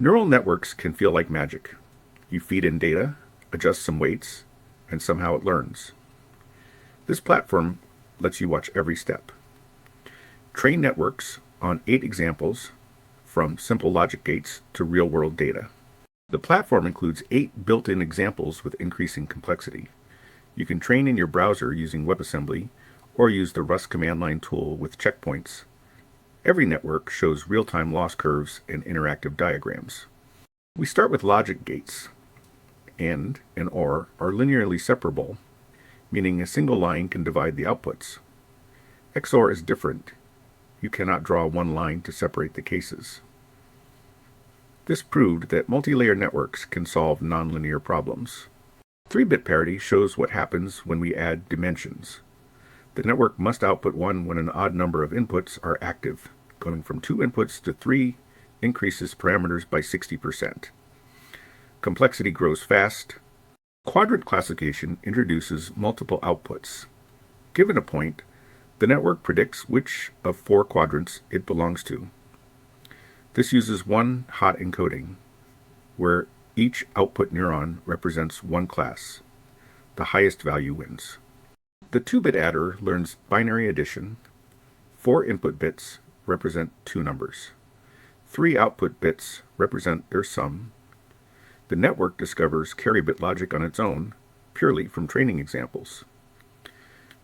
Neural networks can feel like magic. You feed in data, adjust some weights, and somehow it learns. This platform lets you watch every step. Train networks on 8 examples, from simple logic gates to real-world data. The platform includes 8 built-in examples with increasing complexity. You can train in your browser using WebAssembly or use the Rust command line tool with checkpoints. Every network shows real-time loss curves and interactive diagrams. We start with logic gates. AND and OR are linearly separable, meaning a single line can divide the outputs. XOR is different. You cannot draw one line to separate the cases. This proved that multi-layer networks can solve nonlinear problems. 3-bit parity shows what happens when we add dimensions. The network must output 1 when an odd number of inputs are active. Going from 2 inputs to 3 increases parameters by 60%. Complexity grows fast. Quadrant classification introduces multiple outputs. Given a point, the network predicts which of 4 quadrants it belongs to. This uses one hot encoding, where each output neuron represents one class. The highest value wins. The 2-bit adder learns binary addition. 4 input bits represent 2 numbers. 3 output bits represent their sum. The network discovers carry bit logic on its own, purely from training examples.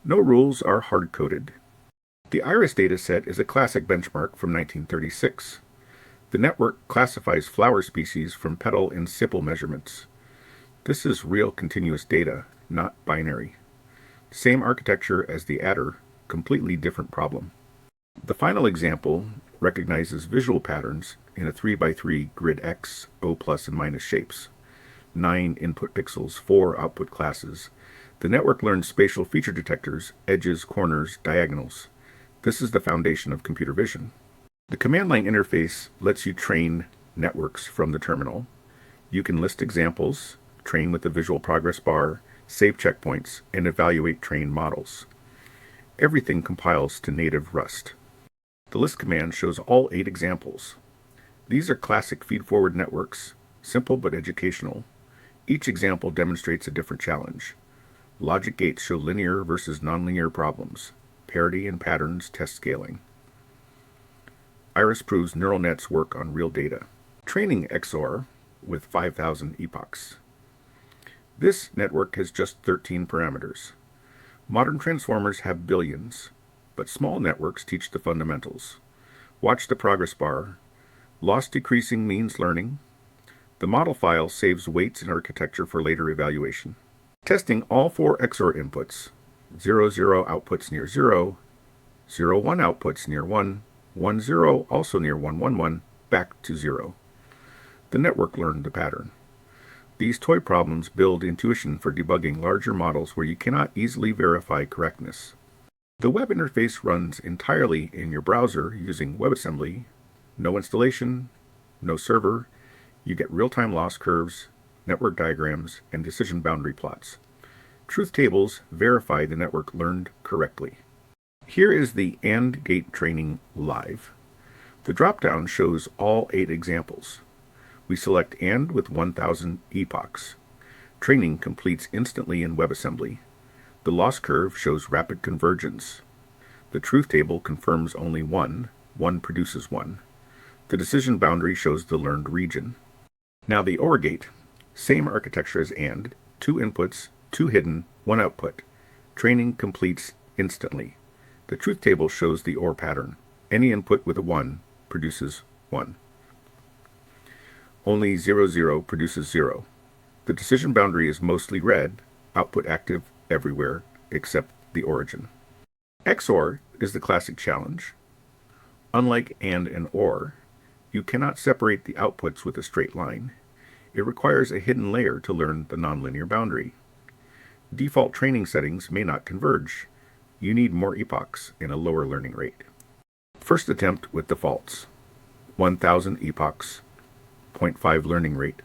No rules are hard-coded. The iris dataset is a classic benchmark from 1936. The network classifies flower species from petal and sepal measurements. This is real continuous data, not binary. Same architecture as the adder, completely different problem. The final example recognizes visual patterns in a 3x3 grid X, O plus and minus shapes. 9 input pixels, 4 output classes. The network learns spatial feature detectors, edges, corners, diagonals. This is the foundation of computer vision. The command line interface lets you train networks from the terminal. You can list examples, train with the visual progress bar, save checkpoints, and evaluate trained models. Everything compiles to native Rust. The list command shows all 8 examples. These are classic feed-forward networks, simple but educational. Each example demonstrates a different challenge. Logic gates show linear versus nonlinear problems. Parity and patterns test scaling. Iris proves neural nets work on real data. Training XOR with 5,000 epochs. This network has just 13 parameters. Modern transformers have billions, but small networks teach the fundamentals. Watch the progress bar. Loss decreasing means learning. The model file saves weights and architecture for later evaluation. Testing all 4 XOR inputs. 0, 0 outputs near 0, 0, 1 outputs near 1, 1, 0 also near 1, 1, 1, back to 0. The network learned the pattern. These toy problems build intuition for debugging larger models where you cannot easily verify correctness. The web interface runs entirely in your browser using WebAssembly. No installation, no server. You get real-time loss curves, network diagrams, and decision boundary plots. Truth tables verify the network learned correctly. Here is the AND gate training live. The drop-down shows all 8 examples. We select AND with 1,000 epochs. Training completes instantly in WebAssembly. The loss curve shows rapid convergence. The truth table confirms only 1. 1 produces 1. The decision boundary shows the learned region. Now the OR gate. Same architecture as AND. 2 inputs, 2 hidden, 1 output. Training completes instantly. The truth table shows the OR pattern. Any input with a 1 produces 1. Only 0, 0 produces 0. The decision boundary is mostly red, output active everywhere except the origin. XOR is the classic challenge. Unlike AND and OR, you cannot separate the outputs with a straight line. It requires a hidden layer to learn the nonlinear boundary. Default training settings may not converge. You need more epochs and a lower learning rate. First attempt with defaults. 1,000 epochs, 0.5 learning rate.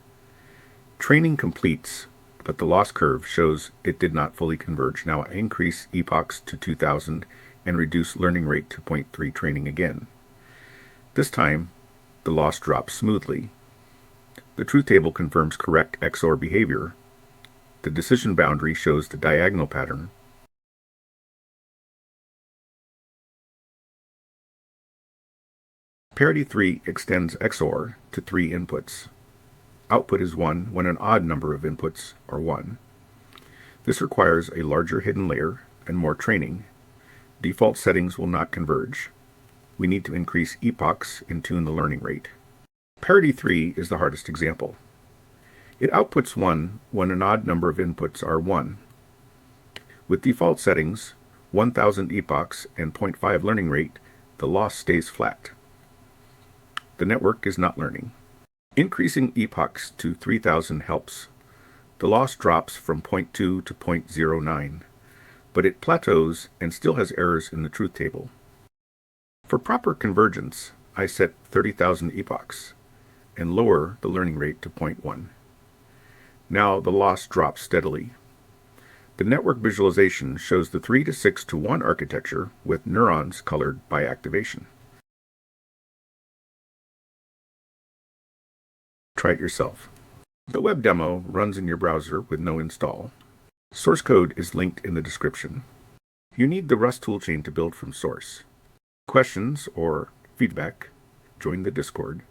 Training completes, but the loss curve shows it did not fully converge. Now increase epochs to 2,000 and reduce learning rate to 0.3 training again. This time, the loss drops smoothly. The truth table confirms correct XOR behavior. The decision boundary shows the diagonal pattern. PARITY3 extends XOR to 3 inputs. Output is 1 when an odd number of inputs are 1. This requires a larger hidden layer and more training. Default settings will not converge. We need to increase epochs and tune the learning rate. PARITY3 is the hardest example. It outputs 1 when an odd number of inputs are 1. With default settings, 1000 epochs and 0.5 learning rate, the loss stays flat. The network is not learning. Increasing epochs to 3000 helps. The loss drops from 0.2 to 0.09, but it plateaus and still has errors in the truth table. For proper convergence, I set 30,000 epochs and lower the learning rate to 0.1. Now the loss drops steadily. The network visualization shows the 3 to 6 to 1 architecture with neurons colored by activation. Try it yourself. The web demo runs in your browser with no install. Source code is linked in the description. You need the Rust toolchain to build from source. Questions or feedback, join the Discord.